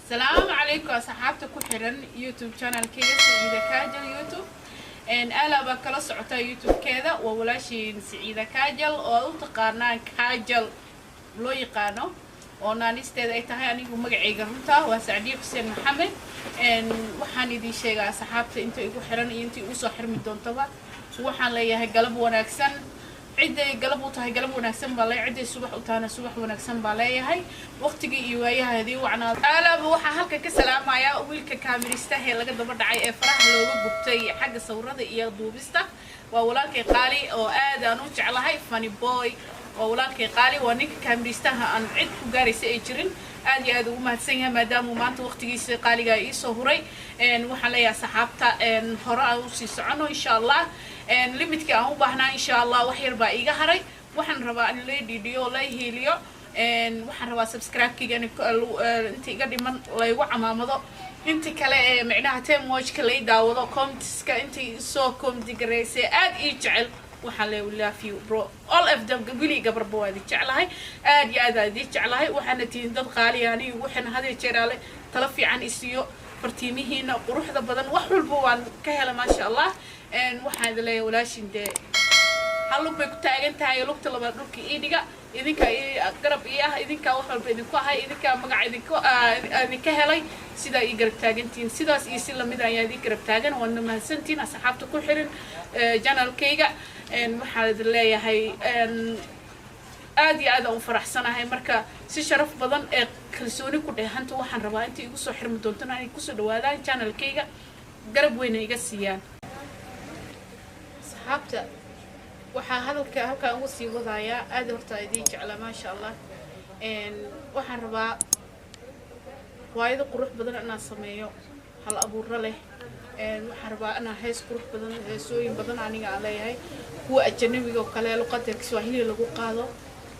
السلام عليكم أصحابتي كحرن يوتيوب channel كذا سعيدة كاجل يوتيوب إن ألا بكلا سعوتا يوتيوب كذا وولاشين سعيدة كاجل أو تقارنان كاجل لو يقانو وأنا نستيد أي تهاي أني ومقعي قرنتا وسعدي حسين محمد إن وحاني دي شيء أصحابتي أنتوا يقول حرن أنتوا يقولوا حرمي دون طبعا وحن ليها قلب وناكسن عدة قلب وتهاي قلب وناكسن بالله عدة صبح وتانا صبح وناكسن بالله هاي وقتي إيوايا هذه وعنا ألا بوحة هلك كسلام يا ويلك كاميرسته هي لقد دبر دعي فرح لو ببتي حق صورة إياه دوبسته وولالك قالي أو آدانو على هاي فاني بوي وولالك قالي ونيك كاميرسته أن عد كجاري سيجرين أدي أدو ما تسيها مدام وما أنت وقتي قالي جاي صهري إن وحلا صحابته إن هراء وسيسعنو إن شاء الله إن لمتك أهو بحنا إن شاء الله وحير بقى هري وحن ربا إن لي فيديو لا هيليو إن وحن ربا سبسكرايب كي يعني أنت قدي من لا يوقع مامضو أنت كلا معناها تم واج كلا داوضو كومنتس كأنت سو كومنت جريسة أد يجعل وحلا ولا فيو برو all of them قبلي قبر بوادي جعلها أد يا دي جعلها وحنا تندب غالي يعني وحنا هذه الشرالة تلفي عن إسيو فرتيمي هنا وروح ذا بدن وحول بوان كهلا ما شاء الله إن وحنا لا ولاشين ده هلو بكتاجن تاعي لوك تلبى لوك إيديكا إذنك قرب إياه إذنك وحول بيدكوا هاي إذنك مقع إذنك هلاي سيدا يقرب تاجنتين سيدا يسلم مدا يدي قرب تاجن وإنما سنتين أصحابته كحرن جنال كيجا إن وحنا لا هاي إن aadi u faraxsanahay marka si sharaf badan ee kalsooni ku dheehanta waxaan rabaa intii igu soo xirmi doontaan ay ku soo dhawaadaan channel-kayga garab weyn iga siiyaan saxaabta waxa halka ugu sii wadaaya aad horta idin jeclaa ma sha Allah waxaan rabaa waayada qurux badan inaan sameeyo hal abuur leh waxaan rabaa inaan hees qurux badan heesooyin badan aniga aan leeyahay kuwa ajnabiga oo kale luqadda Kiswahili lagu qaado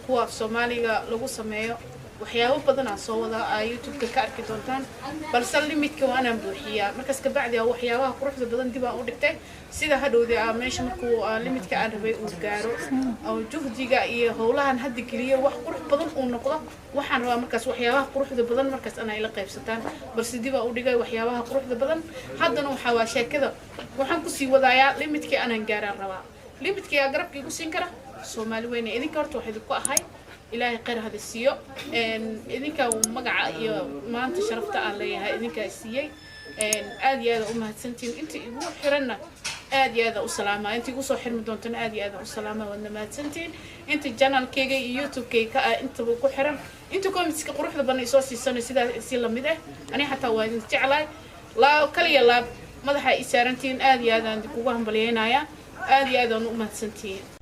kuwa Soomaaliga lagu sameeyo waxyaabo badan aan soo wada YouTube ka arki doontaan balse limit-ka waan buuxiyaa markaas ka bacdi waxyaabaha quruxda badan dib aan u dhigtay sida hadhowdii meesha markuu limit-ka aan rabay uu gaaro oo juhdiga iyo howlahan hadda kaliya wax qurux badan uu noqdo waxaan rabaa markaas waxyaabaha quruxda badan markaas aan ila qaybsataan balse dib aan u dhigay waxyaabaha quruxda badan haddana waxa waa sheekada waxaan ku sii wadayaa limit-ka aan gaaraan rabaa limit-ka garabka igu siin kara Soomaali weyn idinka horta waxa idinku ahay ilaahay qeyr hada siiyo idinka magaca iyo maanta sharafta aan leeyahay idinka siiyay aad iyo aad u mahadsantiin inta igu xiranna aad iyo aad u salaama inta igu soo xirmi doontaan aad iyo aad u salaama wadna mahadsantiin inta channel-kayga iyo YouTube-kayga inta ku xiran inta comments-ka quruxda badan soo siisan sida si la mid ah ani xataa waa idin jeclahay la kaliya la madaxa isaarantiin aad iyo aad aan kugu hambalyeynaya aad iyo aad u mahadsantiin